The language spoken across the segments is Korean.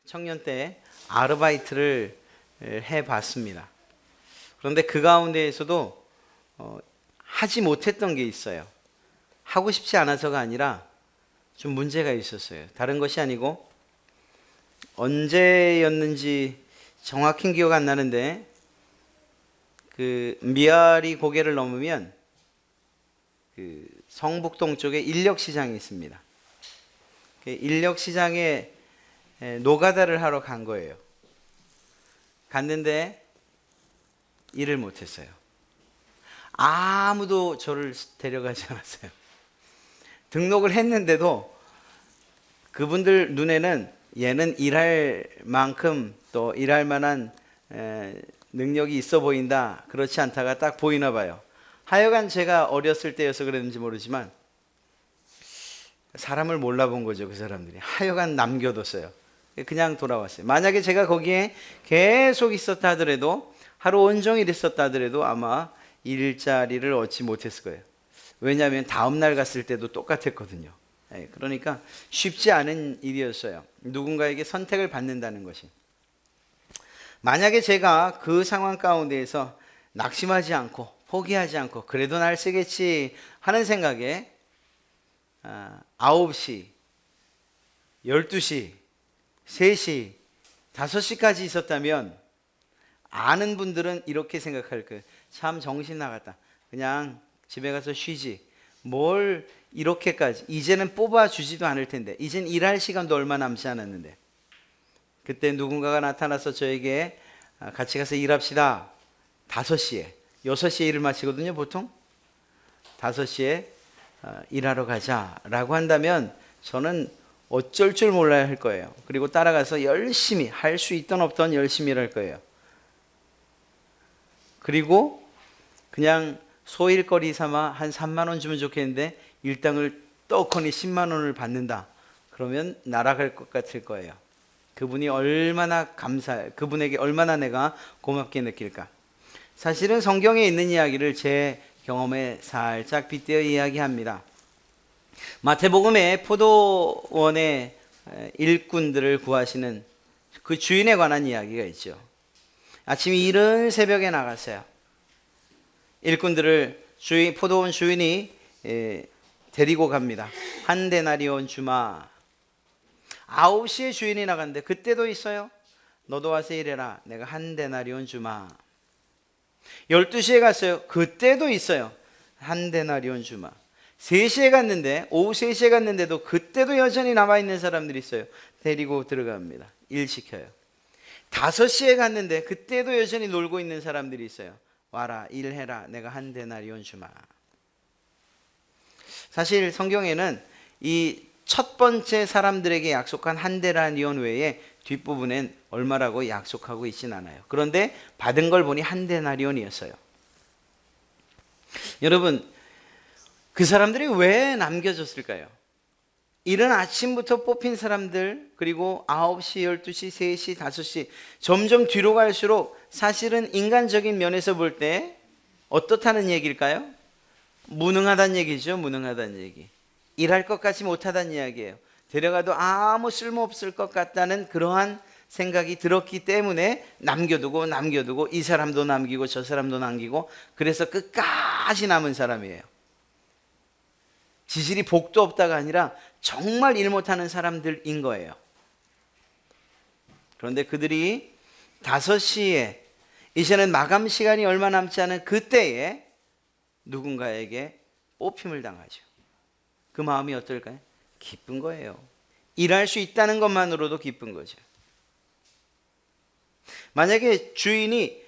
청년 때 아르바이트를 해봤습니다. 그런데 그 가운데에서도 하지 못했던 게 있어요. 하고 싶지 않아서가 아니라 좀 문제가 있었어요. 다른 것이 아니고 언제였는지 정확히 기억 안 나는데 그 미아리 고개를 넘으면 그 성북동 쪽에 인력시장이 있습니다. 그 인력시장에 노가다를 하러 간 거예요. 갔는데 일을 못했어요. 아무도 저를 데려가지 않았어요. 등록을 했는데도 그분들 눈에는 얘는 일할 만큼 또 일할 만한 능력이 있어 보인다, 그렇지 않다가 딱 보이나 봐요. 하여간 제가 어렸을 때여서 그랬는지 모르지만 사람을 몰라본 거죠. 그 사람들이 하여간 남겨뒀어요. 그냥 돌아왔어요. 만약에 제가 거기에 계속 있었다 하더라도, 하루 온종일 있었다 하더라도 아마 일자리를 얻지 못했을 거예요. 왜냐하면 다음날 갔을 때도 똑같았거든요. 그러니까 쉽지 않은 일이었어요. 누군가에게 선택을 받는다는 것이. 만약에 제가 그 상황 가운데에서 낙심하지 않고 포기하지 않고 그래도 날 쓰겠지 하는 생각에 9시, 12시, 3시, 5시까지 있었다면 아는 분들은 이렇게 생각할 거예요. 참 정신 나갔다. 그냥 집에 가서 쉬지. 뭘 이렇게까지. 이제는 뽑아주지도 않을 텐데. 이젠 일할 시간도 얼마 남지 않았는데. 그때 누군가가 나타나서 저에게 같이 가서 일합시다. 5시에. 6시에 일을 마치거든요, 보통. 5시에 일하러 가자라고 한다면 저는 어쩔 줄 몰라야 할 거예요. 그리고 따라가서 열심히 할 수 있던 없던 열심히 일할 거예요. 그리고 그냥 소일거리 삼아 한 3만 원 주면 좋겠는데 일당을 떡하니 10만 원을 받는다. 그러면 날아갈 것 같을 거예요. 그분이 얼마나 그분에게 얼마나 내가 고맙게 느낄까. 사실은 성경에 있는 이야기를 제 경험에 살짝 빗대어 이야기합니다. 마태복음에 포도원의 일꾼들을 구하시는 그 주인에 관한 이야기가 있죠. 아침 이른 새벽에 나갔어요. 일꾼들을 포도원 주인이 데리고 갑니다. 한 데나리온 주마. 9시에 주인이 나갔는데 그때도 있어요. 너도 와서 일해라. 내가 한 데나리온 주마. 12시에 갔어요. 그때도 있어요. 한 데나리온 주마. 3시에 갔는데, 오후 3시에 갔는데도 그때도 여전히 남아있는 사람들이 있어요. 데리고 들어갑니다. 일 시켜요. 5시에 갔는데 그때도 여전히 놀고 있는 사람들이 있어요. 와라, 일해라. 내가 한 데나리온 주마. 사실 성경에는 이 첫 번째 사람들에게 약속한 한 데나리온 외에 뒷부분엔 얼마라고 약속하고 있진 않아요. 그런데 받은 걸 보니 한 데나리온이었어요. 여러분, 그 사람들이 왜 남겨졌을까요? 이른 아침부터 뽑힌 사람들, 그리고 9시, 12시, 3시, 5시 점점 뒤로 갈수록 사실은 인간적인 면에서 볼 때 어떻다는 얘기일까요? 무능하다는 얘기죠. 무능하다는 얘기. 일할 것 같이 못하다는 이야기예요. 데려가도 아무 쓸모없을 것 같다는 그러한 생각이 들었기 때문에 남겨두고 이 사람도 남기고 저 사람도 남기고 그래서 끝까지 남은 사람이에요. 지질이 복도 없다가 아니라 정말 일 못하는 사람들인 거예요. 그런데 그들이 5시에 이제는 마감 시간이 얼마 남지 않은 그때에 누군가에게 뽑힘을 당하죠. 그 마음이 어떨까요? 기쁜 거예요. 일할 수 있다는 것만으로도 기쁜 거죠. 만약에 주인이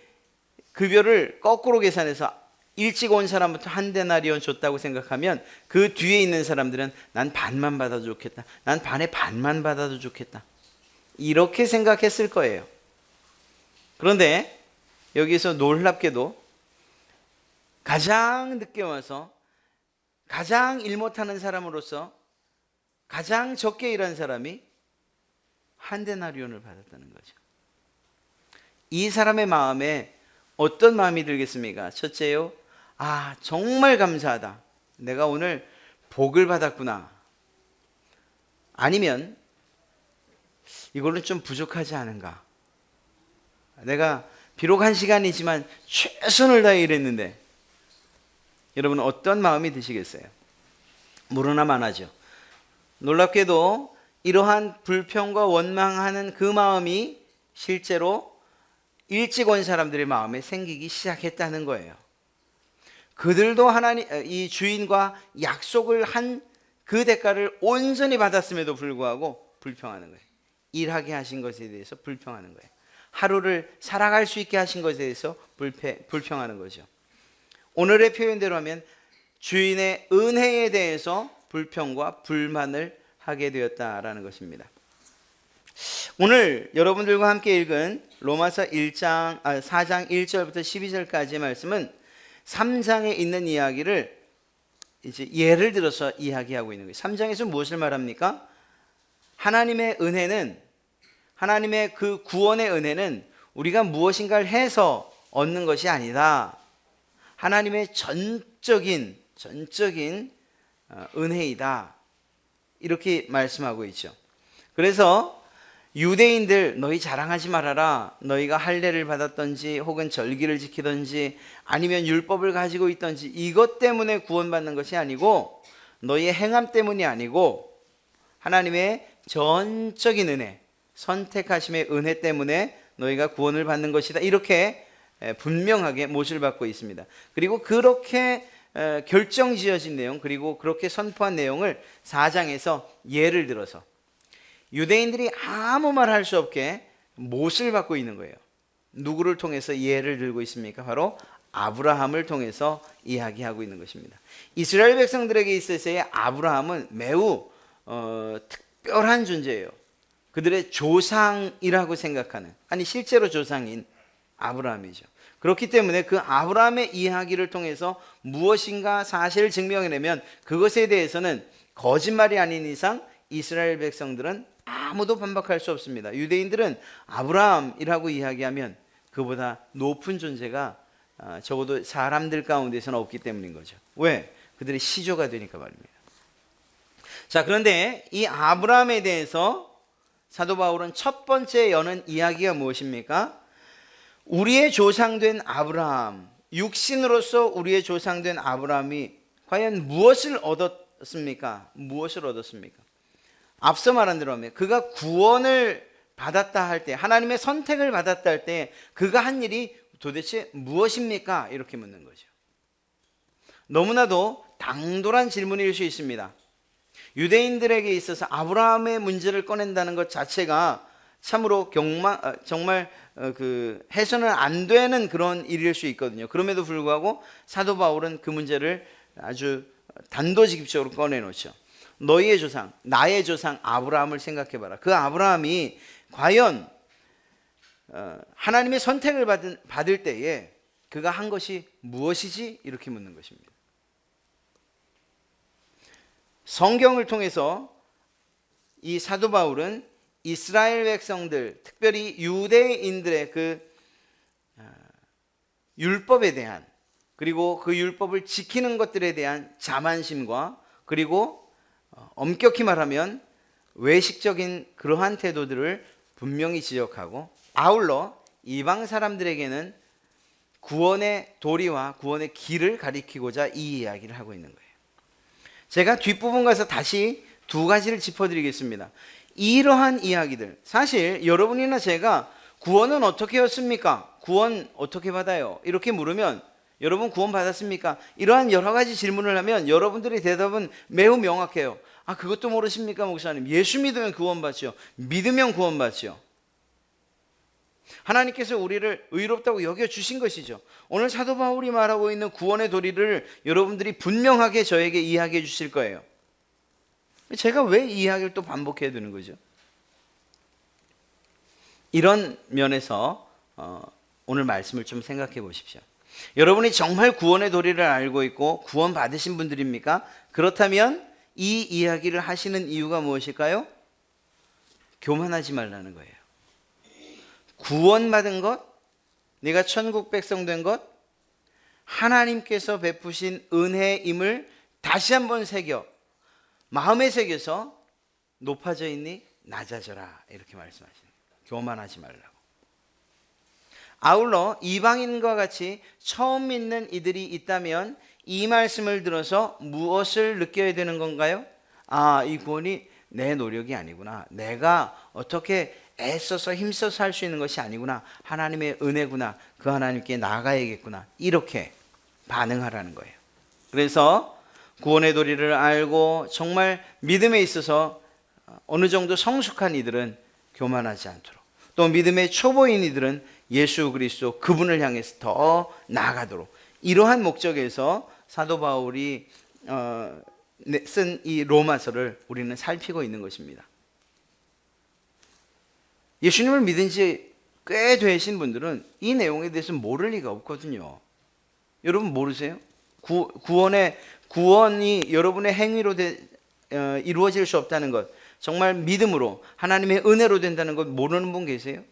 급여를 거꾸로 계산해서 일찍 온 사람부터 한 데나리온 줬다고 생각하면 그 뒤에 있는 사람들은 난 반만 받아도 좋겠다. 난 반의 반만 받아도 좋겠다. 이렇게 생각했을 거예요. 그런데 여기서 놀랍게도 가장 늦게 와서 가장 일 못하는 사람으로서 가장 적게 일한 사람이 한 데나리온을 받았다는 거죠. 이 사람의 마음에 어떤 마음이 들겠습니까? 첫째요, 정말 감사하다. 내가 오늘 복을 받았구나. 아니면 이걸로는 좀 부족하지 않은가? 내가 비록 한 시간이지만 최선을 다해 일했는데, 여러분 어떤 마음이 드시겠어요? 모르나 마나죠. 놀랍게도 이러한 불평과 원망하는 그 마음이 실제로 일찍 온 사람들의 마음에 생기기 시작했다는 거예요. 그들도 하나님, 이 주인과 약속을 한 그 대가를 온전히 받았음에도 불구하고 불평하는 거예요. 일하게 하신 것에 대해서 불평하는 거예요. 하루를 살아갈 수 있게 하신 것에 대해서 불평하는 거죠. 오늘의 표현대로 하면 주인의 은혜에 대해서 불평과 불만을 하게 되었다라는 것입니다. 오늘 여러분들과 함께 읽은 로마서 4장 1절부터 12절까지의 말씀은 3장에 있는 이야기를 이제 예를 들어서 이야기하고 있는 거예요. 3장에서 무엇을 말합니까? 하나님의 은혜는, 하나님의 그 구원의 은혜는 우리가 무엇인가를 해서 얻는 것이 아니다. 하나님의 전적인 은혜이다. 이렇게 말씀하고 있죠. 그래서 유대인들 너희 자랑하지 말아라. 너희가 할례를 받았던지 혹은 절기를 지키던지 아니면 율법을 가지고 있던지 이것 때문에 구원받는 것이 아니고, 너희의 행함 때문이 아니고 하나님의 전적인 은혜, 선택하심의 은혜 때문에 너희가 구원을 받는 것이다. 이렇게 분명하게 못을 받고 있습니다. 그리고 그렇게 결정지어진 내용, 그리고 그렇게 선포한 내용을 4장에서 예를 들어서 유대인들이 아무 말 할 수 없게 못을 받고 있는 거예요. 누구를 통해서 예를 들고 있습니까? 바로 아브라함을 통해서 이야기하고 있는 것입니다. 이스라엘 백성들에게 있어서의 아브라함은 매우 특별한 존재예요. 그들의 조상이라고 생각하는, 아니 실제로 조상인 아브라함이죠. 그렇기 때문에 그 아브라함의 이야기를 통해서 무엇인가 사실을 증명해내면 그것에 대해서는 거짓말이 아닌 이상 이스라엘 백성들은 아무도 반박할 수 없습니다. 유대인들은 아브라함이라고 이야기하면 그보다 높은 존재가 적어도 사람들 가운데서는 없기 때문인 거죠. 왜? 그들이 시조가 되니까 말입니다. 자, 그런데 이 아브라함에 대해서 사도 바울은 첫 번째 여는 이야기가 무엇입니까? 우리의 조상된 아브라함, 육신으로서 우리의 조상된 아브라함이 과연 무엇을 얻었습니까? 무엇을 얻었습니까? 앞서 말한 대로 하면 그가 구원을 받았다 할 때, 하나님의 선택을 받았다 할 때 그가 한 일이 도대체 무엇입니까? 이렇게 묻는 거죠. 너무나도 당돌한 질문일 수 있습니다. 유대인들에게 있어서 아브라함의 문제를 꺼낸다는 것 자체가 참으로 정말 해서는 안 되는 그런 일일 수 있거든요. 그럼에도 불구하고 사도 바울은 그 문제를 아주 단도직입적으로 꺼내놓죠. 너희의 조상, 나의 조상 아브라함을 생각해봐라. 그 아브라함이 과연 하나님의 선택을 받을 때에 그가 한 것이 무엇이지? 이렇게 묻는 것입니다. 성경을 통해서 이 사도 바울은 이스라엘 백성들, 특별히 유대인들의 그 율법에 대한, 그리고 그 율법을 지키는 것들에 대한 자만심과, 그리고 엄격히 말하면 외식적인 그러한 태도들을 분명히 지적하고, 아울러 이방 사람들에게는 구원의 도리와 구원의 길을 가리키고자 이 이야기를 하고 있는 거예요. 제가 뒷부분 가서 다시 두 가지를 짚어드리겠습니다. 이러한 이야기들, 사실 여러분이나 제가 구원은 어떻게 했습니까? 구원 어떻게 받아요? 이렇게 물으면 여러분 구원 받았습니까? 이러한 여러 가지 질문을 하면 여러분들의 대답은 매우 명확해요. 아, 그것도 모르십니까, 목사님? 예수 믿으면 구원 받죠. 믿으면 구원 받죠. 하나님께서 우리를 의롭다고 여겨주신 것이죠. 오늘 사도 바울이 말하고 있는 구원의 도리를 여러분들이 분명하게 저에게 이야기해 주실 거예요. 제가 왜 이 이야기를 또 반복해야 되는 거죠? 이런 면에서 오늘 말씀을 좀 생각해 보십시오. 여러분이 정말 구원의 도리를 알고 있고 구원 받으신 분들입니까? 그렇다면 이 이야기를 하시는 이유가 무엇일까요? 교만하지 말라는 거예요. 구원받은 것, 내가 천국 백성 된 것, 하나님께서 베푸신 은혜임을 다시 한번 새겨 마음에 새겨서 높아져 있니? 낮아져라 이렇게 말씀하시는 거예요. 교만하지 말라고. 아울러 이방인과 같이 처음 믿는 이들이 있다면 이 말씀을 들어서 무엇을 느껴야 되는 건가요? 아, 이 구원이 내 노력이 아니구나. 내가 어떻게 애써서 힘써서 할 수 있는 것이 아니구나. 하나님의 은혜구나. 그 하나님께 나아가야겠구나. 이렇게 반응하라는 거예요. 그래서 구원의 도리를 알고 정말 믿음에 있어서 어느 정도 성숙한 이들은 교만하지 않도록, 또 믿음의 초보인 이들은 예수 그리스도 그분을 향해서 더 나아가도록, 이러한 목적에서 사도 바울이 쓴 이 로마서를 우리는 살피고 있는 것입니다. 예수님을 믿은 지 꽤 되신 분들은 이 내용에 대해서 모를 리가 없거든요. 여러분 모르세요? 구원이 여러분의 행위로 이루어질 수 없다는 것, 정말 믿음으로 하나님의 은혜로 된다는 것 모르는 분 계세요?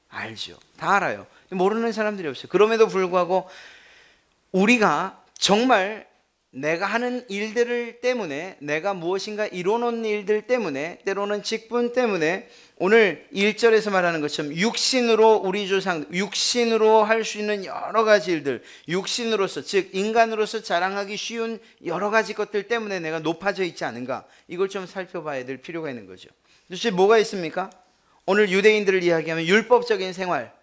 알죠. 다 알아요. 모르는 사람들이 없어요. 그럼에도 불구하고 우리가 정말 내가 하는 일들 때문에, 내가 무엇인가 이뤄놓은 일들 때문에, 때로는 직분 때문에, 오늘 1절에서 말하는 것처럼 육신으로 우리 조상, 육신으로 할 수 있는 여러 가지 일들, 육신으로서, 즉 인간으로서 자랑하기 쉬운 여러 가지 것들 때문에 내가 높아져 있지 않은가, 이걸 좀 살펴봐야 될 필요가 있는 거죠. 도대체 뭐가 있습니까? 오늘 유대인들을 이야기하면 율법적인 생활,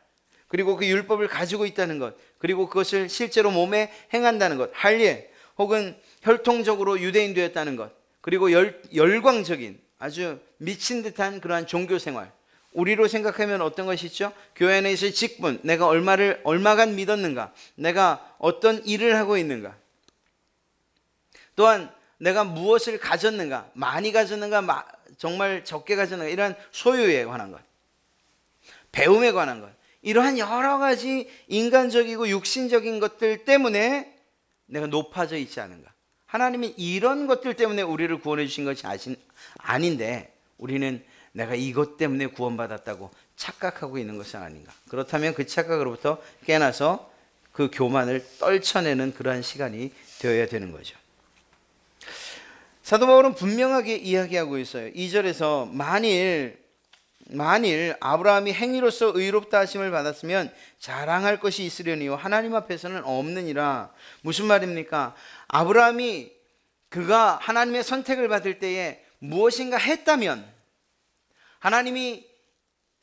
그리고 그 율법을 가지고 있다는 것, 그리고 그것을 실제로 몸에 행한다는 것, 할례, 혹은 혈통적으로 유대인 되었다는 것, 그리고 열광적인 아주 미친 듯한 그러한 종교 생활, 우리로 생각하면 어떤 것이 있죠? 교회 안에서의 직분, 내가 얼마간 믿었는가, 내가 어떤 일을 하고 있는가, 또한 내가 무엇을 가졌는가, 많이 가졌는가, 정말 적게 가졌는가, 이러한 소유에 관한 것, 배움에 관한 것, 이러한 여러 가지 인간적이고 육신적인 것들 때문에 내가 높아져 있지 않은가. 하나님이 이런 것들 때문에 우리를 구원해 주신 것이 아닌데 우리는 내가 이것 때문에 구원받았다고 착각하고 있는 것은 아닌가. 그렇다면 그 착각으로부터 깨나서 그 교만을 떨쳐내는 그러한 시간이 되어야 되는 거죠. 사도 바울은 분명하게 이야기하고 있어요. 2절에서 만일 아브라함이 행위로서 의롭다 하심을 받았으면 자랑할 것이 있으려니요 하나님 앞에서는 없느니라. 무슨 말입니까? 아브라함이 그가 하나님의 선택을 받을 때에 무엇인가 했다면, 하나님이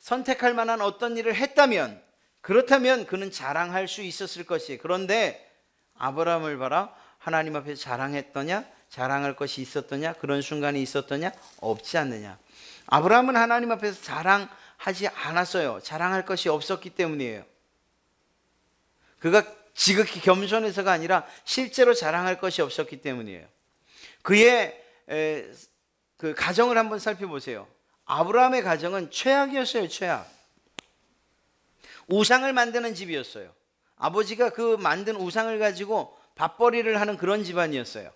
선택할 만한 어떤 일을 했다면, 그렇다면 그는 자랑할 수 있었을 것이에요. 그런데 아브라함을 봐라. 하나님 앞에서 자랑했더냐? 자랑할 것이 있었더냐? 그런 순간이 있었더냐? 없지 않느냐. 아브라함은 하나님 앞에서 자랑하지 않았어요. 자랑할 것이 없었기 때문이에요. 그가 지극히 겸손해서가 아니라 실제로 자랑할 것이 없었기 때문이에요. 그의 그 가정을 한번 살펴보세요. 아브라함의 가정은 최악이었어요. 최악. 우상을 만드는 집이었어요. 아버지가 그 만든 우상을 가지고 밥벌이를 하는 그런 집안이었어요.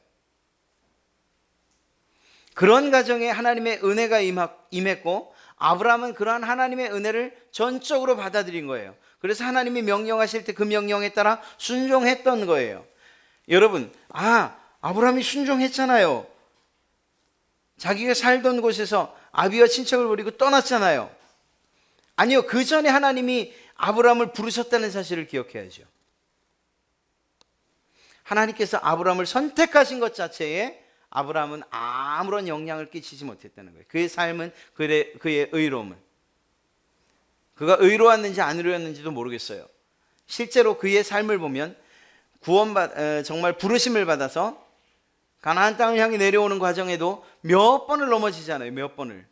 그런 가정에 하나님의 은혜가 임했고 아브라함은 그러한 하나님의 은혜를 전적으로 받아들인 거예요. 그래서 하나님이 명령하실 때 그 명령에 따라 순종했던 거예요. 여러분, 아브라함이 순종했잖아요. 자기가 살던 곳에서 아비와 친척을 버리고 떠났잖아요. 아니요, 그 전에 하나님이 아브라함을 부르셨다는 사실을 기억해야죠. 하나님께서 아브라함을 선택하신 것 자체에 아브라함은 아무런 영향을 끼치지 못했다는 거예요. 그의 삶은, 그의 의로움은, 그가 의로웠는지 안 의로웠는지도 모르겠어요. 실제로 그의 삶을 보면 정말 부르심을 받아서 가나안 땅을 향해 내려오는 과정에도 몇 번을 넘어지잖아요. 몇 번을.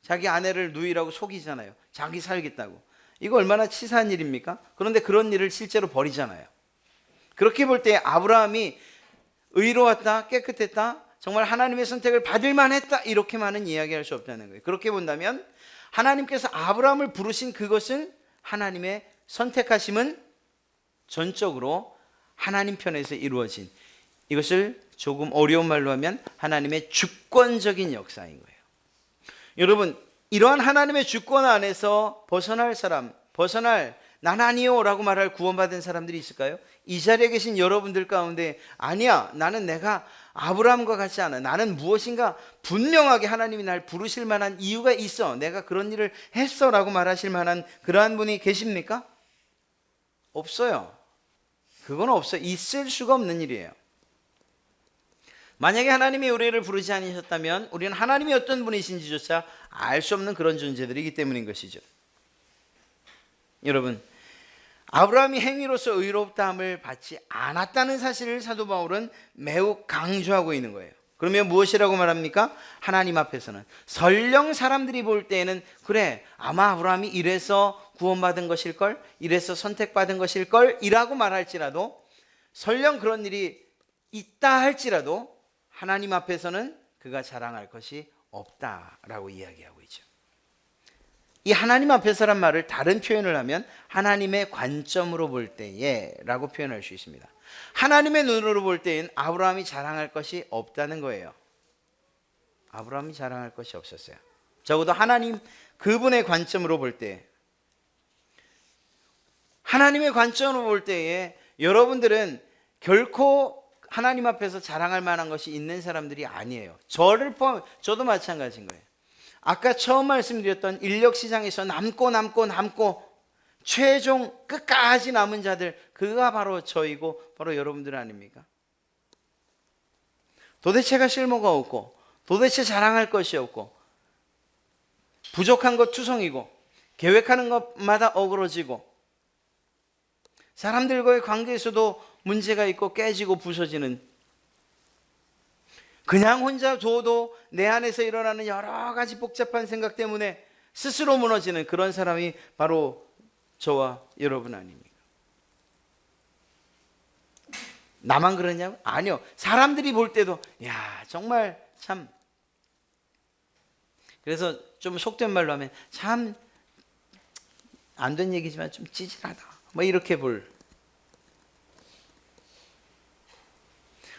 자기 아내를 누이라고 속이잖아요. 자기 살겠다고. 이거 얼마나 치사한 일입니까? 그런데 그런 일을 실제로 벌이잖아요. 그렇게 볼 때 아브라함이 의로웠다, 깨끗했다, 정말 하나님의 선택을 받을 만했다, 이렇게만은 이야기할 수 없다는 거예요. 그렇게 본다면 하나님께서 아브라함을 부르신 그것은, 하나님의 선택하심은 전적으로 하나님 편에서 이루어진, 이것을 조금 어려운 말로 하면 하나님의 주권적인 역사인 거예요. 여러분, 이러한 하나님의 주권 안에서 벗어날 사람, 난 아니요 라고 말할 구원받은 사람들이 있을까요? 이 자리에 계신 여러분들 가운데 아니야, 나는 내가 아브라함과 같지 않아. 나는 무엇인가 분명하게 하나님이 날 부르실 만한 이유가 있어. 내가 그런 일을 했어 라고 말하실 만한 그러한 분이 계십니까? 없어요. 그건 없어요. 있을 수가 없는 일이에요. 만약에 하나님이 우리를 부르지 않으셨다면 우리는 하나님이 어떤 분이신지조차 알 수 없는 그런 존재들이기 때문인 것이죠. 여러분, 아브라함이 행위로서 의롭다함을 받지 않았다는 사실을 사도 바울은 매우 강조하고 있는 거예요. 그러면 무엇이라고 말합니까? 하나님 앞에서는 설령 사람들이 볼 때에는 그래, 아마 아브라함이 이래서 구원받은 것일걸, 이래서 선택받은 것일걸 이라고 말할지라도, 설령 그런 일이 있다 할지라도 하나님 앞에서는 그가 자랑할 것이 없다라고 이야기하고 있죠. 이 하나님 앞에서란 말을 다른 표현을 하면 하나님의 관점으로 볼 때에 라고 표현할 수 있습니다. 하나님의 눈으로 볼 때엔 아브라함이 자랑할 것이 없다는 거예요. 아브라함이 자랑할 것이 없었어요. 적어도 하나님 그분의 관점으로 볼 때, 하나님의 관점으로 볼 때에 여러분들은 결코 하나님 앞에서 자랑할 만한 것이 있는 사람들이 아니에요. 저도 마찬가지인 거예요. 아까 처음 말씀드렸던 인력시장에서 남고 최종 끝까지 남은 자들, 그가 바로 저이고 바로 여러분들 아닙니까? 도대체가 쓸모가 없고 도대체 자랑할 것이 없고 부족한 것 투성이고 계획하는 것마다 어그러지고 사람들과의 관계에서도 문제가 있고 깨지고 부서지는, 그냥 혼자 둬도 내 안에서 일어나는 여러 가지 복잡한 생각 때문에 스스로 무너지는 그런 사람이 바로 저와 여러분 아닙니까? 나만 그러냐고? 아니요. 사람들이 볼 때도 야, 정말 참, 그래서 좀 속된 말로 하면 참 안 된 얘기지만 좀 찌질하다, 뭐 이렇게 볼,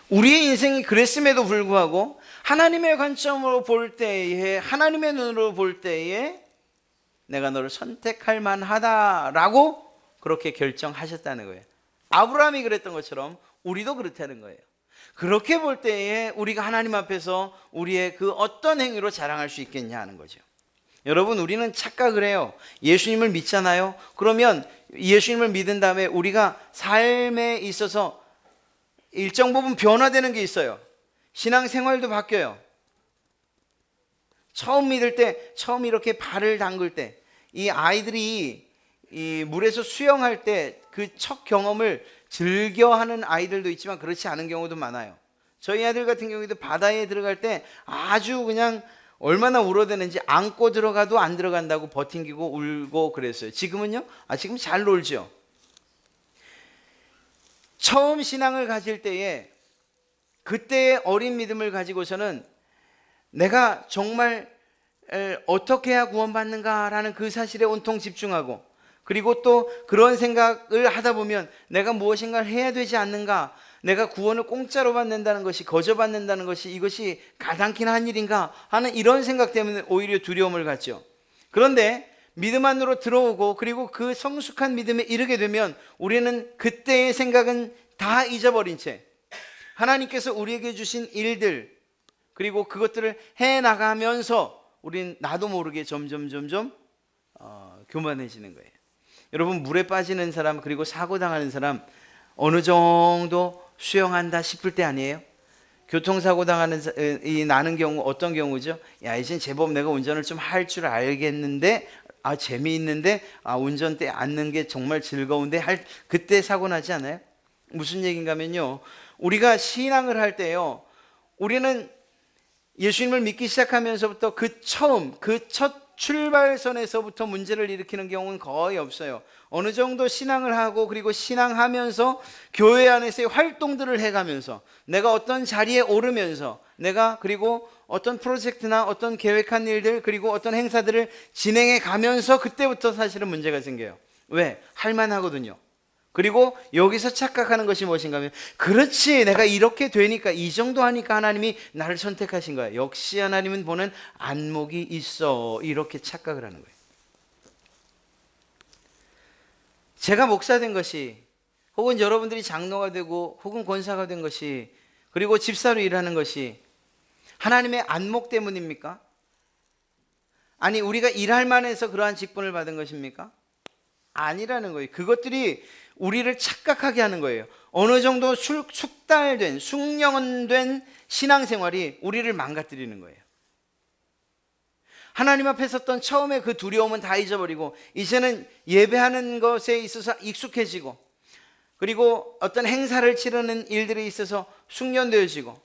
우리의 인생이 그랬음에도 불구하고 하나님의 관점으로 볼 때에, 하나님의 눈으로 볼 때에 내가 너를 선택할 만하다라고 그렇게 결정하셨다는 거예요. 아브라함이 그랬던 것처럼 우리도 그렇다는 거예요. 그렇게 볼 때에 우리가 하나님 앞에서 우리의 그 어떤 행위로 자랑할 수 있겠냐 하는 거죠. 여러분, 우리는 착각을 해요. 예수님을 믿잖아요. 그러면 예수님을 믿은 다음에 우리가 삶에 있어서 일정 부분 변화되는 게 있어요. 신앙생활도 바뀌어요. 처음 믿을 때, 처음 이렇게 발을 담글 때, 이 아이들이 이 물에서 수영할 때 그 첫 경험을 즐겨하는 아이들도 있지만 그렇지 않은 경우도 많아요. 저희 아들 같은 경우에도 바다에 들어갈 때 아주 그냥 얼마나 울어대는지, 안고 들어가도 안 들어간다고 버팅기고 울고 그랬어요. 지금은요? 지금 잘 놀죠. 처음 신앙을 가질 때에 그때의 어린 믿음을 가지고서는 내가 정말 어떻게 해야 구원받는가라는 그 사실에 온통 집중하고, 그리고 또 그런 생각을 하다 보면 내가 무엇인가를 해야 되지 않는가, 내가 구원을 공짜로 받는다는 것이, 거저 받는다는 것이 이것이 가당키나 한 일인가 하는 이런 생각 때문에 오히려 두려움을 갖죠. 그런데 믿음 안으로 들어오고 그리고 그 성숙한 믿음에 이르게 되면 우리는 그때의 생각은 다 잊어버린 채 하나님께서 우리에게 주신 일들, 그리고 그것들을 해나가면서 우린 나도 모르게 점점 교만해지는 거예요. 여러분, 물에 빠지는 사람, 그리고 사고당하는 사람 어느 정도 수영한다 싶을 때 아니에요? 교통사고 당하는 이 나는 경우 어떤 경우죠? 야, 이젠 제법 내가 운전을 좀 할 줄 알겠는데, 재미있는데, 운전대 앉는 게 정말 즐거운데 그때 사고 나지 않아요? 무슨 얘기인가 하면요, 우리가 신앙을 할 때요, 우리는 예수님을 믿기 시작하면서부터 그 첫 출발선에서부터 문제를 일으키는 경우는 거의 없어요. 어느 정도 신앙을 하고 그리고 신앙하면서 교회 안에서의 활동들을 해가면서 내가 어떤 자리에 오르면서 내가 그리고 어떤 프로젝트나 어떤 계획한 일들 그리고 어떤 행사들을 진행해 가면서 그때부터 사실은 문제가 생겨요. 왜? 할만하거든요. 그리고 여기서 착각하는 것이 무엇인가 하면, 그렇지, 내가 이렇게 되니까, 이 정도 하니까 하나님이 나를 선택하신 거야. 역시 하나님은 보는 안목이 있어. 이렇게 착각을 하는 거예요. 제가 목사 된 것이, 혹은 여러분들이 장로가 되고 혹은 권사가 된 것이 그리고 집사로 일하는 것이 하나님의 안목 때문입니까? 아니, 우리가 일할 만해서 그러한 직분을 받은 것입니까? 아니라는 거예요. 그것들이 우리를 착각하게 하는 거예요. 어느 정도 숙달된, 숙련된 신앙생활이 우리를 망가뜨리는 거예요. 하나님 앞에 섰던 처음에 그 두려움은 다 잊어버리고 이제는 예배하는 것에 있어서 익숙해지고, 그리고 어떤 행사를 치르는 일들에 있어서 숙련되어지고,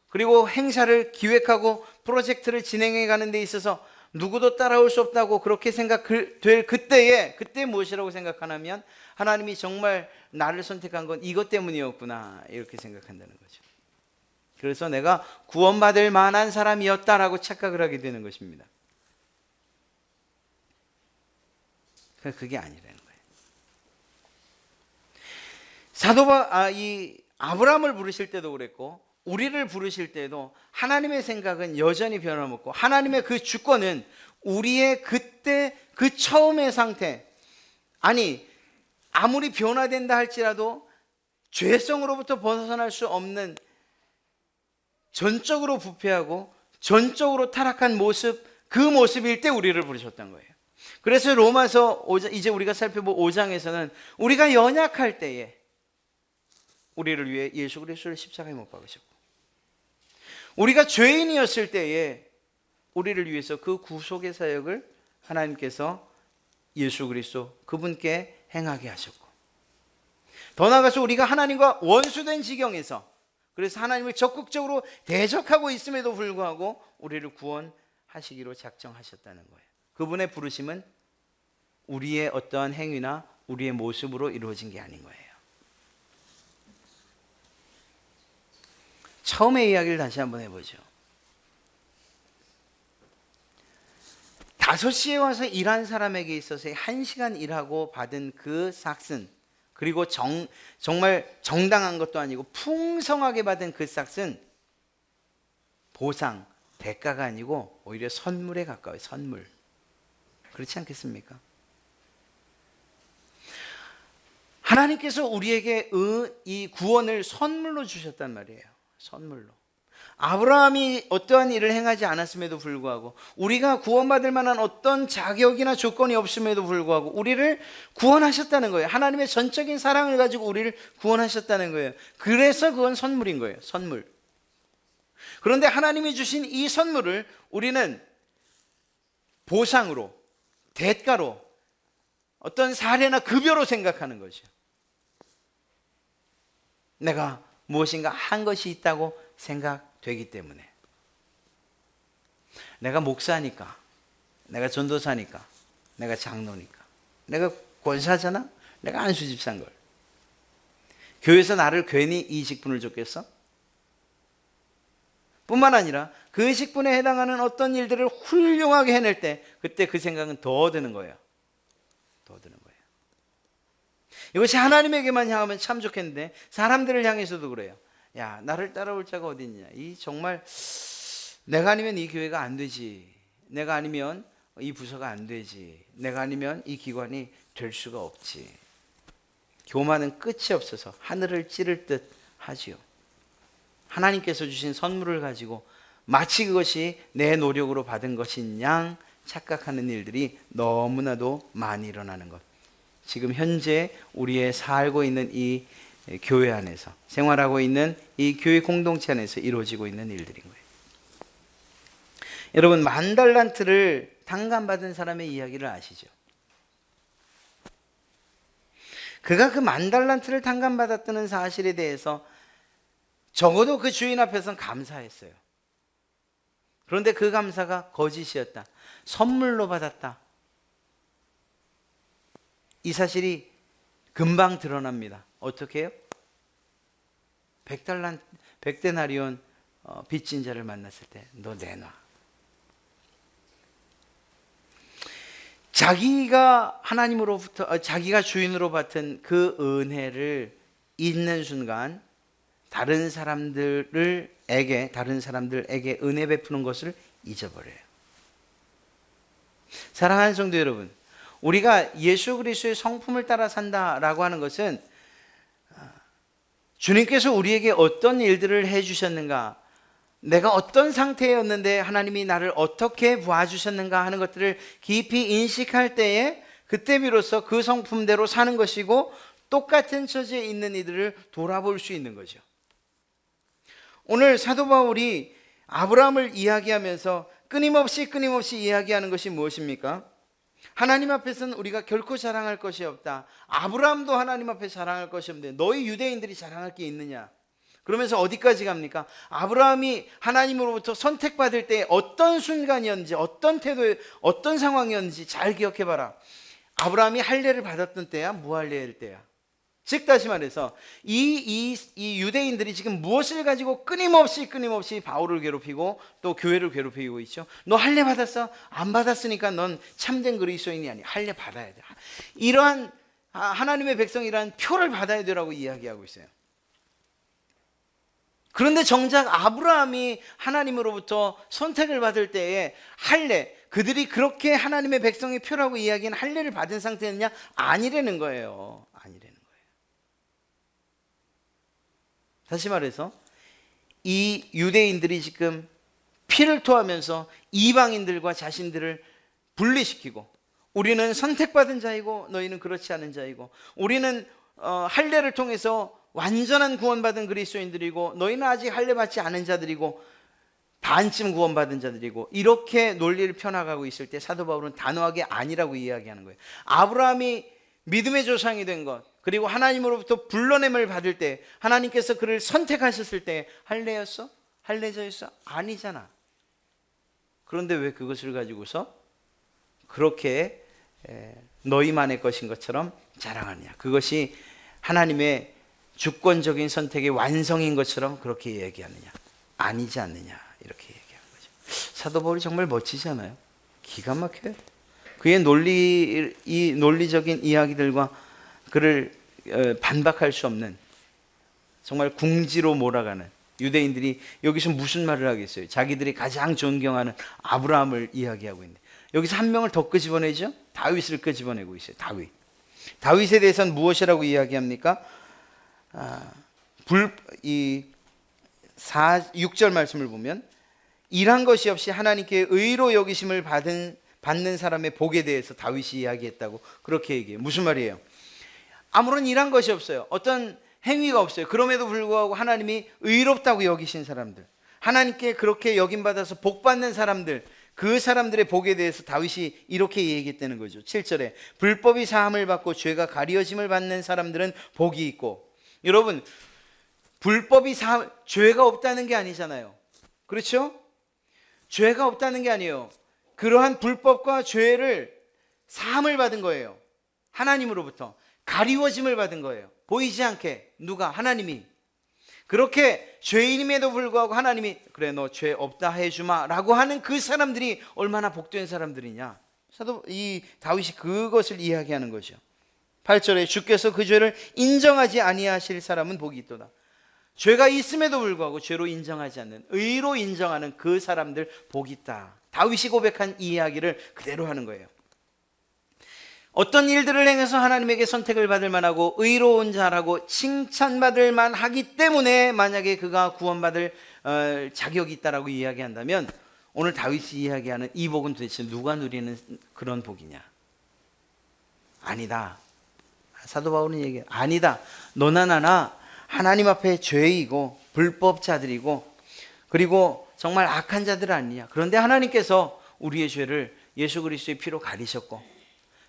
그리고 행사를 기획하고 프로젝트를 진행해 가는 데 있어서 누구도 따라올 수 없다고 그렇게 생각될 그때 무엇이라고 생각하냐면, 하나님이 정말 나를 선택한 건 이것 때문이었구나, 이렇게 생각한다는 거죠. 그래서 내가 구원받을 만한 사람이었다라고 착각을 하게 되는 것입니다. 그게 아니라는 거예요. 이 아브라함을 부르실 때도 그랬고 우리를 부르실 때도 하나님의 생각은 여전히 변함없고, 하나님의 그 주권은 우리의 그때 그 처음의 상태, 아니 아무리 변화된다 할지라도 죄성으로부터 벗어날 수 없는 전적으로 부패하고 전적으로 타락한 모습, 그 모습일 때 우리를 부르셨던 거예요. 그래서 로마서 5장, 이제 우리가 살펴볼 5장에서는 우리가 연약할 때에 우리를 위해 예수 그리스도를 십자가에 못 박으셨고, 우리가 죄인이었을 때에 우리를 위해서 그 구속의 사역을 하나님께서 예수 그리스도 그분께 행하게 하셨고, 더 나아가서 우리가 하나님과 원수된 지경에서, 그래서 하나님을 적극적으로 대적하고 있음에도 불구하고 우리를 구원하시기로 작정하셨다는 거예요. 그분의 부르심은 우리의 어떠한 행위나 우리의 모습으로 이루어진 게 아닌 거예요. 처음의 이야기를 다시 한번 해보죠. 5시에 와서 일한 사람에게 있어서 1시간 일하고 받은 그 삭슨, 그리고 정말 정당한 것도 아니고 풍성하게 받은 그 삭슨, 보상, 대가가 아니고 오히려 선물에 가까워요. 선물. 그렇지 않겠습니까? 하나님께서 우리에게 이 구원을 선물로 주셨단 말이에요. 선물로. 아브라함이 어떠한 일을 행하지 않았음에도 불구하고, 우리가 구원받을 만한 어떤 자격이나 조건이 없음에도 불구하고 우리를 구원하셨다는 거예요. 하나님의 전적인 사랑을 가지고 우리를 구원하셨다는 거예요. 그래서 그건 선물인 거예요. 선물. 그런데 하나님이 주신 이 선물을 우리는 보상으로, 대가로, 어떤 사례나 급여로 생각하는 거죠. 내가 무엇인가 한 것이 있다고 생각되기 때문에, 내가 목사니까, 내가 전도사니까, 내가 장로니까, 내가 권사잖아, 내가 안수집사인 걸, 교회에서 나를 괜히 이 직분을 줬겠어? 뿐만 아니라 그 직분에 해당하는 어떤 일들을 훌륭하게 해낼 때 그때 그 생각은 더 드는 거예요. 더 드는 거예요. 이것이 하나님에게만 향하면 참 좋겠는데 사람들을 향해서도 그래요. 야, 나를 따라올 자가 어디 있냐. 이 정말 내가 아니면 이 교회가 안 되지. 내가 아니면 이 부서가 안 되지. 내가 아니면 이 기관이 될 수가 없지. 교만은 끝이 없어서 하늘을 찌를 듯 하지요. 하나님께서 주신 선물을 가지고 마치 그것이 내 노력으로 받은 것인 양 착각하는 일들이 너무나도 많이 일어나는 것. 지금 현재 우리의 살고 있는 이 교회 안에서, 생활하고 있는 이 교회 공동체 안에서 이루어지고 있는 일들인 거예요. 여러분, 10,000달란트를 탕감받은 사람의 이야기를 아시죠? 그가 그 10,000달란트를 탕감받았다는 사실에 대해서 적어도 그 주인 앞에서는 감사했어요. 그런데 그 감사가 거짓이었다. 선물로 받았다. 이 사실이 금방 드러납니다. 어떻게 해요? 100데나리온 빚진 자를 만났을 때 너 내놔. 자기가 하나님으로부터, 자기가 주인으로 받은 그 은혜를 잊는 순간 다른 사람들에게 은혜 베푸는 것을 잊어버려요. 사랑하는 성도 여러분, 우리가 예수 그리스도의 성품을 따라 산다라고 하는 것은 주님께서 우리에게 어떤 일들을 해주셨는가, 내가 어떤 상태였는데 하나님이 나를 어떻게 도와주셨는가 하는 것들을 깊이 인식할 때에 그때 비로소 그 성품대로 사는 것이고 똑같은 처지에 있는 이들을 돌아볼 수 있는 거죠. 오늘 사도 바울이 아브라함을 이야기하면서 끊임없이 이야기하는 것이 무엇입니까? 하나님 앞에서는 우리가 결코 자랑할 것이 없다. 아브라함도 하나님 앞에 자랑할 것이 없는데 너희 유대인들이 자랑할 게 있느냐? 그러면서 어디까지 갑니까? 아브라함이 하나님으로부터 선택받을 때 어떤 순간이었는지, 어떤 태도에, 어떤 상황이었는지 잘 기억해봐라. 아브라함이 할례를 받았던 때야, 무할례일 때야. 즉 다시 말해서 이 유대인들이 지금 무엇을 가지고 끊임없이 바울을 괴롭히고 또 교회를 괴롭히고 있죠. 너 할례 받았어? 안 받았으니까 넌 참된 그리스도인이 아니야. 할례 받아야 돼. 이러한 하나님의 백성이란 표를 받아야 되라고 이야기하고 있어요. 그런데 정작 아브라함이 하나님으로부터 선택을 받을 때에 할례, 그들이 그렇게 하나님의 백성의 표라고 이야기한 할례를 받은 상태였냐? 아니라는 거예요. 아니라는 거예요. 다시 말해서 이 유대인들이 지금 피를 토하면서 이방인들과 자신들을 분리시키고, 우리는 선택받은 자이고 너희는 그렇지 않은 자이고, 우리는 할례를 통해서 완전한 구원받은 그리스도인들이고 너희는 아직 할례 받지 않은 자들이고 반쯤 구원받은 자들이고, 이렇게 논리를 펴나가고 있을 때 사도 바울은 단호하게 아니라고 이야기하는 거예요. 아브라함이 믿음의 조상이 된 것, 그리고 하나님으로부터 불러냄을 받을 때 하나님께서 그를 선택하셨을 때 할례였어? 할례자였어? 아니잖아. 그런데 왜 그것을 가지고서 그렇게 너희만의 것인 것처럼 자랑하느냐? 그것이 하나님의 주권적인 선택의 완성인 것처럼 그렇게 얘기하느냐? 아니지 않느냐? 이렇게 얘기하는 거죠. 사도 바울이 정말 멋지지 않아요? 기가 막혀요. 그의 논리적인 이야기들과 그를 반박할 수 없는, 정말 궁지로 몰아가는 유대인들이 여기서 무슨 말을 하겠어요? 자기들이 가장 존경하는 아브라함을 이야기하고 있는데 여기서 한 명을 더 끄집어내죠? 다윗을 끄집어내고 있어요. 다윗에 대해서는 무엇이라고 이야기합니까? 6절 말씀을 보면 일한 것이 없이 하나님께 의로 여기심을 받는 사람의 복에 대해서 다윗이 이야기했다고 그렇게 얘기해요. 무슨 말이에요? 아무런 일한 것이 없어요. 어떤 행위가 없어요. 그럼에도 불구하고 하나님이 의롭다고 여기신 사람들, 하나님께 그렇게 여김받아서 복받는 사람들, 그 사람들의 복에 대해서 다윗이 이렇게 얘기했다는 거죠. 7절에 불법이 사함을 받고 죄가 가리워짐을 받는 사람들은 복이 있고. 여러분, 불법이 죄가 없다는 게 아니잖아요. 그렇죠? 죄가 없다는 게 아니에요. 그러한 불법과 죄를 사함을 받은 거예요. 하나님으로부터 가리워짐을 받은 거예요. 보이지 않게. 누가? 하나님이. 그렇게 죄인임에도 불구하고 하나님이 그래 너 죄 없다 해주마 라고 하는 그 사람들이 얼마나 복된 사람들이냐. 이 다윗이 그것을 이야기하는 거죠. 8절에 주께서 그 죄를 인정하지 아니하실 사람은 복이 있도다. 죄가 있음에도 불구하고 죄로 인정하지 않는, 의로 인정하는 그 사람들 복이 있다. 다윗이 고백한 이 이야기를 그대로 하는 거예요. 어떤 일들을 행해서 하나님에게 선택을 받을 만하고 의로운 자라고 칭찬받을 만하기 때문에 만약에 그가 구원받을 자격이 있다라고 이야기한다면 오늘 다윗이 이야기하는 이 복은 도대체 누가 누리는 그런 복이냐? 아니다. 사도 바울은 얘기해요. 아니다. 너나 나나 하나님 앞에 죄이고 불법자들이고 그리고 정말 악한 자들 아니냐. 그런데 하나님께서 우리의 죄를 예수 그리스도의 피로 가리셨고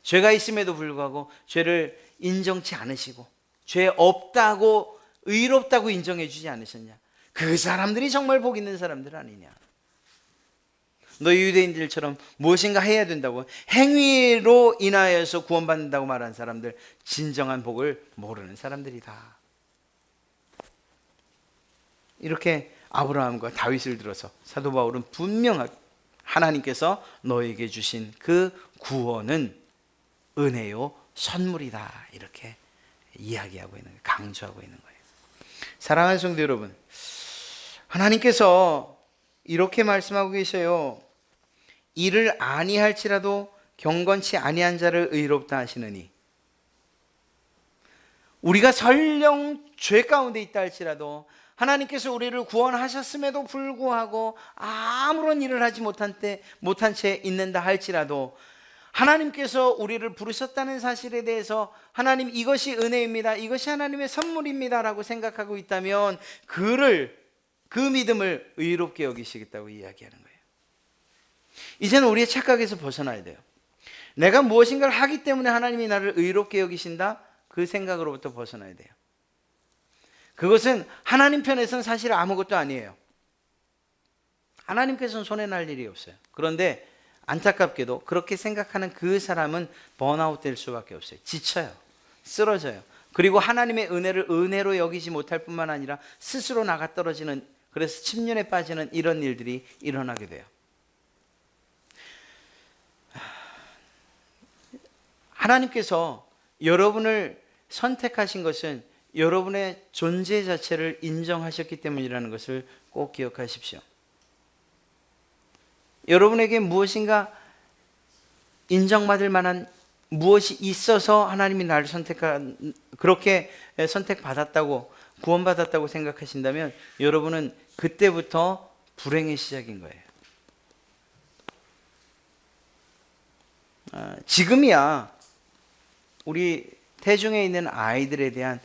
죄가 있음에도 불구하고 죄를 인정치 않으시고 죄 없다고 의롭다고 인정해 주지 않으셨냐. 그 사람들이 정말 복 있는 사람들 아니냐. 너희 유대인들처럼 무엇인가 해야 된다고 행위로 인하여서 구원받는다고 말한 사람들, 진정한 복을 모르는 사람들이다. 이렇게 아브라함과 다윗을 들어서 사도 바울은 분명하게 하나님께서 너에게 주신 그 구원은 은혜요 선물이다. 이렇게 이야기하고 있는 거예요. 강조하고 있는 거예요. 사랑하는 성도 여러분, 하나님께서 이렇게 말씀하고 계셔요. 이를 아니할지라도 경건치 아니한 자를 의롭다 하시느니. 우리가 설령 죄 가운데 있다 할지라도 하나님께서 우리를 구원하셨음에도 불구하고 아무런 일을 하지 못한 채 있는다 할지라도 하나님께서 우리를 부르셨다는 사실에 대해서 하나님 이것이 은혜입니다, 이것이 하나님의 선물입니다 라고 생각하고 있다면 그 믿음을 의롭게 여기시겠다고 이야기하는 거예요. 이제는 우리의 착각에서 벗어나야 돼요. 내가 무엇인가를 하기 때문에 하나님이 나를 의롭게 여기신다, 그 생각으로부터 벗어나야 돼요. 그것은 하나님 편에서는 사실 아무것도 아니에요. 하나님께서는 손해날 일이 없어요. 그런데 안타깝게도 그렇게 생각하는 그 사람은 번아웃 될 수밖에 없어요. 지쳐요, 쓰러져요. 그리고 하나님의 은혜를 은혜로 여기지 못할 뿐만 아니라 스스로 나가 떨어지는, 그래서 침륜에 빠지는 이런 일들이 일어나게 돼요. 하나님께서 여러분을 선택하신 것은 여러분의 존재 자체를 인정하셨기 때문이라는 것을 꼭 기억하십시오. 여러분에게 무엇인가 인정받을 만한 무엇이 있어서 하나님이 나를 그렇게 선택받았다고, 구원받았다고 생각하신다면 여러분은 그때부터 불행의 시작인 거예요. 지금이야 우리 태중에 있는 아이들에 대한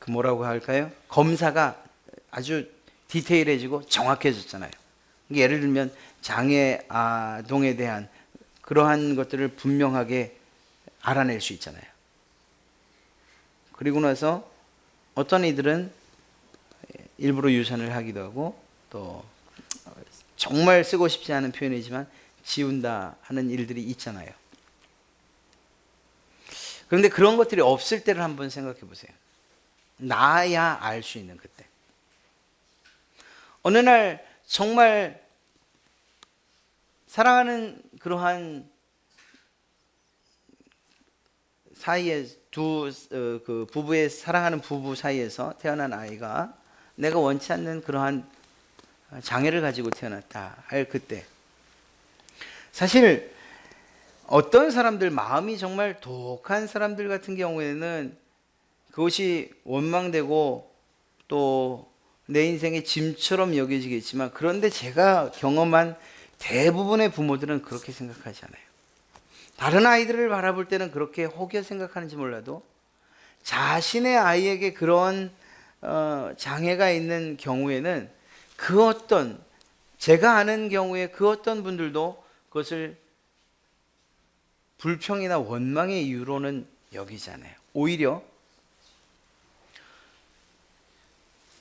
뭐라고 할까요? 검사가 아주 디테일해지고 정확해졌잖아요. 예를 들면 장애 아동에 대한 그러한 것들을 분명하게 알아낼 수 있잖아요. 그리고 나서 어떤 이들은 일부러 유산을 하기도 하고, 또 정말 쓰고 싶지 않은 표현이지만 지운다 하는 일들이 있잖아요. 그런데 그런 것들이 없을 때를 한번 생각해 보세요. 나야 알 수 있는 그때. 어느 날 정말 사랑하는 그러한 사이에 그 부부의 사랑하는 부부 사이에서 태어난 아이가 내가 원치 않는 그러한 장애를 가지고 태어났다 할 그때, 사실 어떤 사람들, 마음이 정말 독한 사람들 같은 경우에는 그것이 원망되고 또 내 인생의 짐처럼 여겨지겠지만, 그런데 제가 경험한 대부분의 부모들은 그렇게 생각하지 않아요. 다른 아이들을 바라볼 때는 그렇게 혹여 생각하는지 몰라도 자신의 아이에게 그런 장애가 있는 경우에는 제가 아는 경우에 그 어떤 분들도 그것을 불평이나 원망의 이유로는 여기지 않아요. 오히려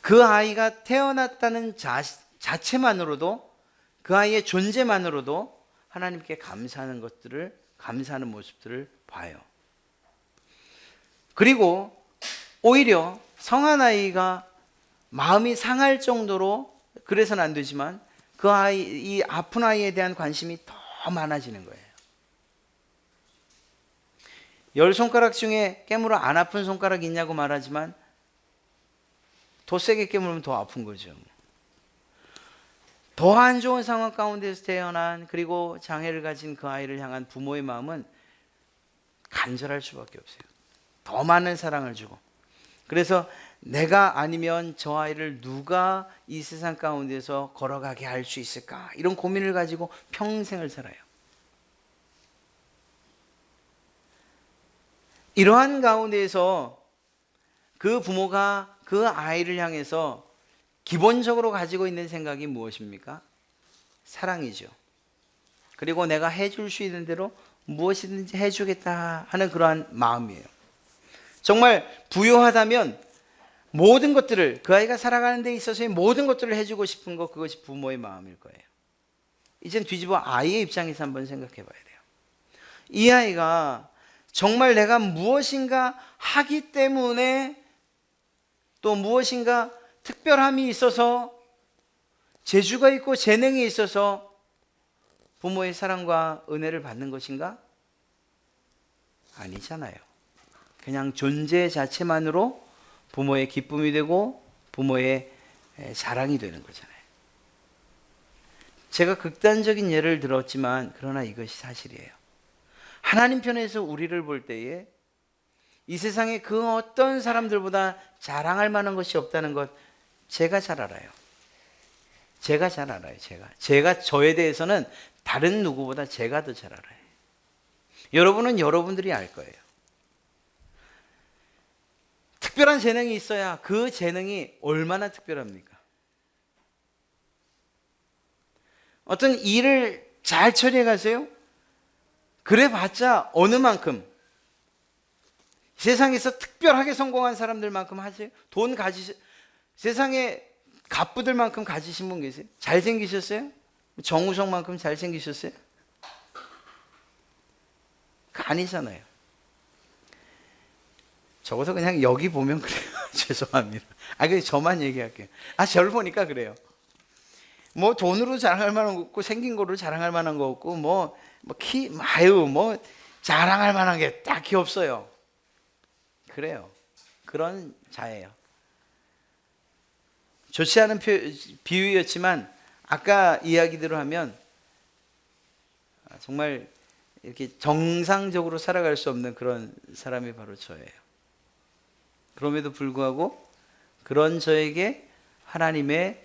그 아이가 태어났다는 자체만으로도, 그 아이의 존재만으로도 하나님께 감사하는 모습들을 봐요. 그리고 오히려 성한 아이가 마음이 상할 정도로, 그래서는 안 되지만 이 아픈 아이에 대한 관심이 더 많아지는 거예요. 10손가락 중에 깨물어 안 아픈 손가락이 있냐고 말하지만 더 세게 깨물면 더 아픈 거죠. 더 안 좋은 상황 가운데서 태어난, 그리고 장애를 가진 그 아이를 향한 부모의 마음은 간절할 수밖에 없어요. 더 많은 사랑을 주고. 그래서 내가 아니면 저 아이를 누가 이 세상 가운데서 걸어가게 할 수 있을까, 이런 고민을 가지고 평생을 살아요. 이러한 가운데에서 그 부모가 그 아이를 향해서 기본적으로 가지고 있는 생각이 무엇입니까? 사랑이죠. 그리고 내가 해줄 수 있는 대로 무엇이든지 해주겠다 하는 그러한 마음이에요. 정말 부유하다면 모든 것들을, 그 아이가 살아가는 데 있어서의 모든 것들을 해주고 싶은 것, 그것이 부모의 마음일 거예요. 이젠 뒤집어 아이의 입장에서 한번 생각해 봐야 돼요. 이 아이가 정말 내가 무엇인가 하기 때문에, 또 무엇인가 특별함이 있어서, 재주가 있고 재능이 있어서 부모의 사랑과 은혜를 받는 것인가? 아니잖아요. 그냥 존재 자체만으로 부모의 기쁨이 되고 부모의 자랑이 되는 거잖아요. 제가 극단적인 예를 들었지만 그러나 이것이 사실이에요. 하나님 편에서 우리를 볼 때에 이 세상에 그 어떤 사람들보다 자랑할 만한 것이 없다는 것 제가 잘 알아요. 제가 잘 알아요. 제가 저에 대해서는 다른 누구보다 제가 더 잘 알아요. 여러분은 여러분들이 알 거예요. 특별한 재능이 있어야 그 재능이 얼마나 특별합니까? 어떤 일을 잘 처리해 가세요? 그래 봤자 어느 만큼 세상에서 특별하게 성공한 사람들만큼 하세요? 세상에 갑부들만큼 가지신 분 계세요? 잘생기셨어요? 정우성만큼 잘생기셨어요? 아니잖아요. 적어도 그냥 여기 보면 그래요. 죄송합니다. 그냥 저만 얘기할게요. 저를 보니까 그래요. 뭐 돈으로 자랑할 만한 거 없고 생긴 거로 자랑할 만한 거 없고 자랑할 만한 게 딱히 없어요. 그래요. 그런 자예요. 좋지 않은 비유였지만 아까 이야기대로 하면 정말 이렇게 정상적으로 살아갈 수 없는 그런 사람이 바로 저예요. 그럼에도 불구하고 그런 저에게 하나님의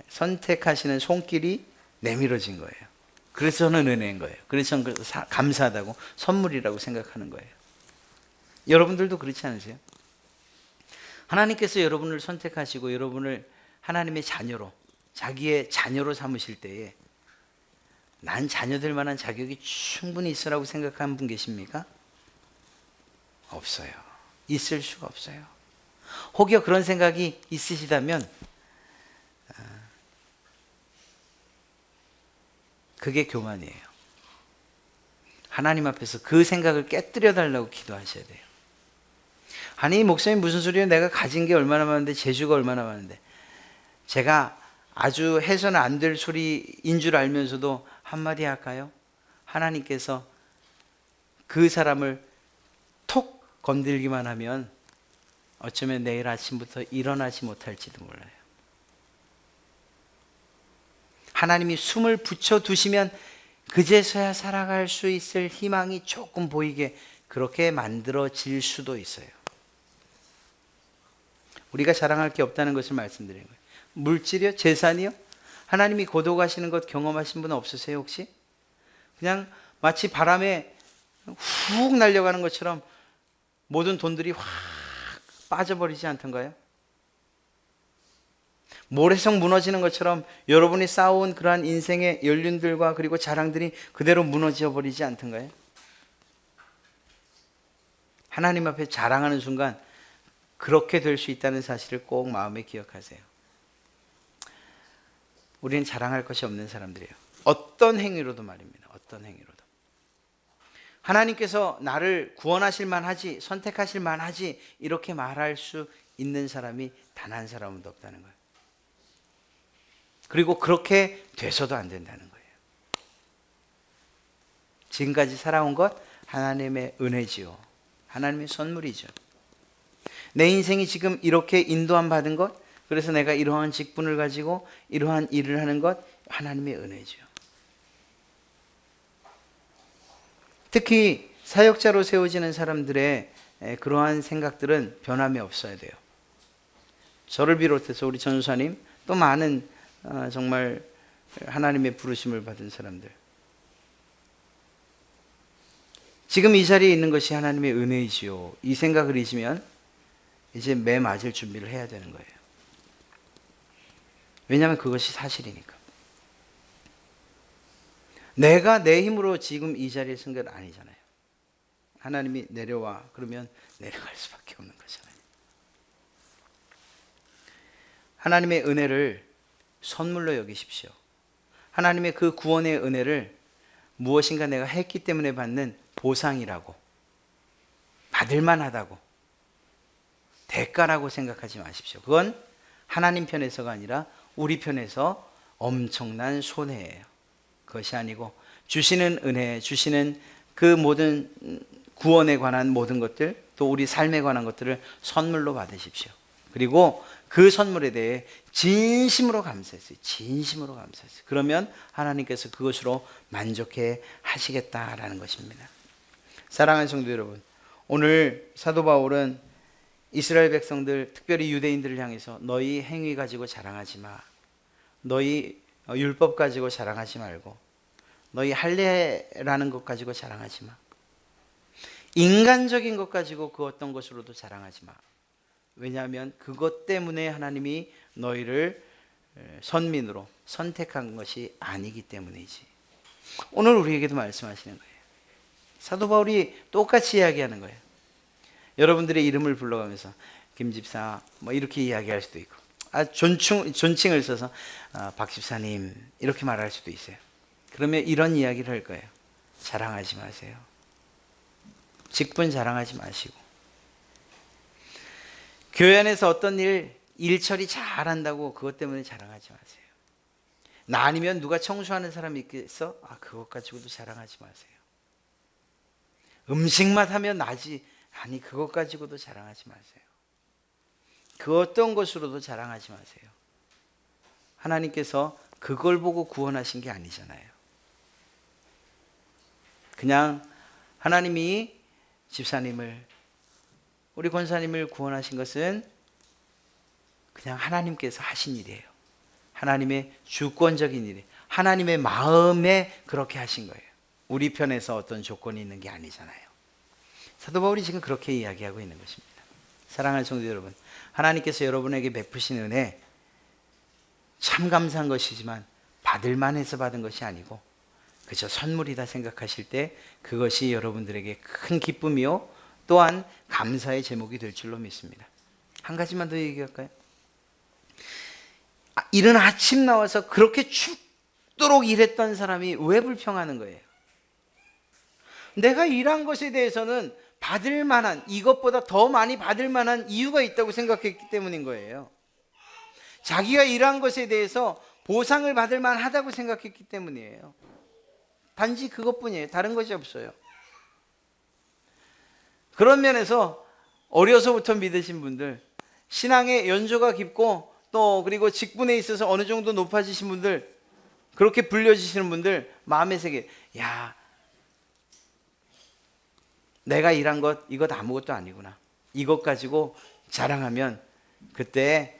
선택하시는 손길이 내밀어진 거예요. 그래서 저는 은혜인 거예요. 그래서 저는 감사하다고, 선물이라고 생각하는 거예요. 여러분들도 그렇지 않으세요? 하나님께서 여러분을 선택하시고 여러분을 하나님의 자녀로, 자기의 자녀로 삼으실 때에 난 자녀될 만한 자격이 충분히 있으라고 생각하는 분 계십니까? 없어요. 있을 수가 없어요. 혹여 그런 생각이 있으시다면 그게 교만이에요. 하나님 앞에서 그 생각을 깨뜨려 달라고 기도하셔야 돼요. 아니 목사님 무슨 소리예요? 내가 가진 게 얼마나 많은데, 재주가 얼마나 많은데. 제가 아주 해서는 안 될 소리인 줄 알면서도 한마디 할까요? 하나님께서 그 사람을 톡 건들기만 하면 어쩌면 내일 아침부터 일어나지 못할지도 몰라요. 하나님이 숨을 붙여두시면 그제서야 살아갈 수 있을 희망이 조금 보이게 그렇게 만들어질 수도 있어요. 우리가 자랑할 게 없다는 것을 말씀드리는 거예요. 물질이요? 재산이요? 하나님이 고독하시는 것 경험하신 분 없으세요 혹시? 그냥 마치 바람에 훅 날려가는 것처럼 모든 돈들이 확 빠져버리지 않던가요? 모래성 무너지는 것처럼 여러분이 쌓아온 그러한 인생의 연륜들과 그리고 자랑들이 그대로 무너져 버리지 않던가요? 하나님 앞에 자랑하는 순간 그렇게 될 수 있다는 사실을 꼭 마음에 기억하세요. 우리는 자랑할 것이 없는 사람들이에요. 어떤 행위로도 말입니다. 어떤 행위로도. 하나님께서 나를 구원하실 만하지, 선택하실 만하지 이렇게 말할 수 있는 사람이 단 한 사람도 없다는 거예요. 그리고 그렇게 돼서도 안 된다는 거예요. 지금까지 살아온 것 하나님의 은혜지요. 하나님의 선물이죠. 내 인생이 지금 이렇게 인도함 받은 것, 그래서 내가 이러한 직분을 가지고 이러한 일을 하는 것 하나님의 은혜죠. 특히 사역자로 세워지는 사람들의 그러한 생각들은 변함이 없어야 돼요. 저를 비롯해서 우리 전도사님 또 많은 정말 하나님의 부르심을 받은 사람들, 지금 이 자리에 있는 것이 하나님의 은혜이지요. 이 생각을 잊으면 이제 매 맞을 준비를 해야 되는 거예요. 왜냐하면 그것이 사실이니까. 내가 내 힘으로 지금 이 자리에 쓴 건 아니잖아요. 하나님이 내려와 그러면 내려갈 수밖에 없는 거잖아요. 하나님의 은혜를 선물로 여기십시오. 하나님의 그 구원의 은혜를 무엇인가 내가 했기 때문에 받는 보상이라고, 받을 만하다고, 대가라고 생각하지 마십시오. 그건 하나님 편에서가 아니라 우리 편에서 엄청난 손해예요. 그것이 아니고 주시는 은혜, 주시는 그 모든 구원에 관한 모든 것들, 또 우리 삶에 관한 것들을 선물로 받으십시오. 그리고 그 선물에 대해 진심으로 감사했어요. 진심으로 감사했어요. 그러면 하나님께서 그것으로 만족해 하시겠다라는 것입니다. 사랑하는 성도 여러분, 오늘 사도 바울은 이스라엘 백성들, 특별히 유대인들을 향해서 너희 행위 가지고 자랑하지 마. 너희 율법 가지고 자랑하지 말고 너희 할례라는 것 가지고 자랑하지 마. 인간적인 것 가지고 그 어떤 것으로도 자랑하지 마. 왜냐하면 그것 때문에 하나님이 너희를 선민으로 선택한 것이 아니기 때문이지. 오늘 우리에게도 말씀하시는 거예요. 사도 바울이 똑같이 이야기하는 거예요. 여러분들의 이름을 불러가면서 김 집사 뭐 이렇게 이야기할 수도 있고, 존칭을 써서 박 집사님 이렇게 말할 수도 있어요. 그러면 이런 이야기를 할 거예요. 자랑하지 마세요. 직분 자랑하지 마시고, 교회 안에서 어떤 일 처리 잘한다고 그것 때문에 자랑하지 마세요. 나 아니면 누가 청소하는 사람이 있겠어? 그것 가지고도 자랑하지 마세요. 음식만 하면 나지. 아니, 그것 가지고도 자랑하지 마세요. 그 어떤 것으로도 자랑하지 마세요. 하나님께서 그걸 보고 구원하신 게 아니잖아요. 그냥 하나님이 집사님을, 우리 권사님을 구원하신 것은 그냥 하나님께서 하신 일이에요. 하나님의 주권적인 일이에요. 하나님의 마음에 그렇게 하신 거예요. 우리 편에서 어떤 조건이 있는 게 아니잖아요. 사도 바울이 지금 그렇게 이야기하고 있는 것입니다. 사랑하는 성도 여러분, 하나님께서 여러분에게 베푸신 은혜 참 감사한 것이지만 받을만 해서 받은 것이 아니고 그저 선물이다 생각하실 때 그것이 여러분들에게 큰 기쁨이요 또한 감사의 제목이 될 줄로 믿습니다. 한 가지만 더 얘기할까요? 이른 아침 나와서 그렇게 죽도록 일했던 사람이 왜 불평하는 거예요? 내가 일한 것에 대해서는 받을 만한, 이것보다 더 많이 받을 만한 이유가 있다고 생각했기 때문인 거예요. 자기가 일한 것에 대해서 보상을 받을 만하다고 생각했기 때문이에요. 단지 그것뿐이에요. 다른 것이 없어요. 그런 면에서 어려서부터 믿으신 분들, 신앙의 연조가 깊고 또 그리고 직분에 있어서 어느 정도 높아지신 분들, 그렇게 불려지시는 분들 마음의 세계, 야, 내가 일한 것 이것 아무것도 아니구나. 이것 가지고 자랑하면 그때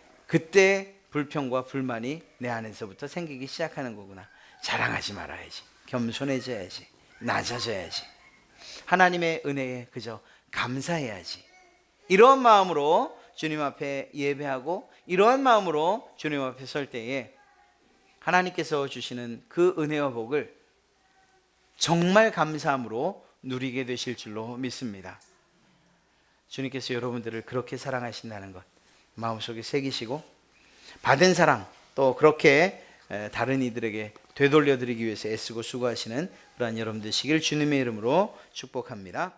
불평과 불만이 내 안에서부터 생기기 시작하는 거구나. 자랑하지 말아야지. 겸손해져야지. 낮아져야지. 하나님의 은혜에 그저 감사해야지. 이런 마음으로 주님 앞에 예배하고 이러한 마음으로 주님 앞에 설 때에 하나님께서 주시는 그 은혜와 복을 정말 감사함으로 누리게 되실 줄로 믿습니다. 주님께서 여러분들을 그렇게 사랑하신다는 것 마음속에 새기시고, 받은 사랑 또 그렇게 다른 이들에게 되돌려 드리기 위해서 애쓰고 수고하시는 그러한 여러분 되시길 주님의 이름으로 축복합니다.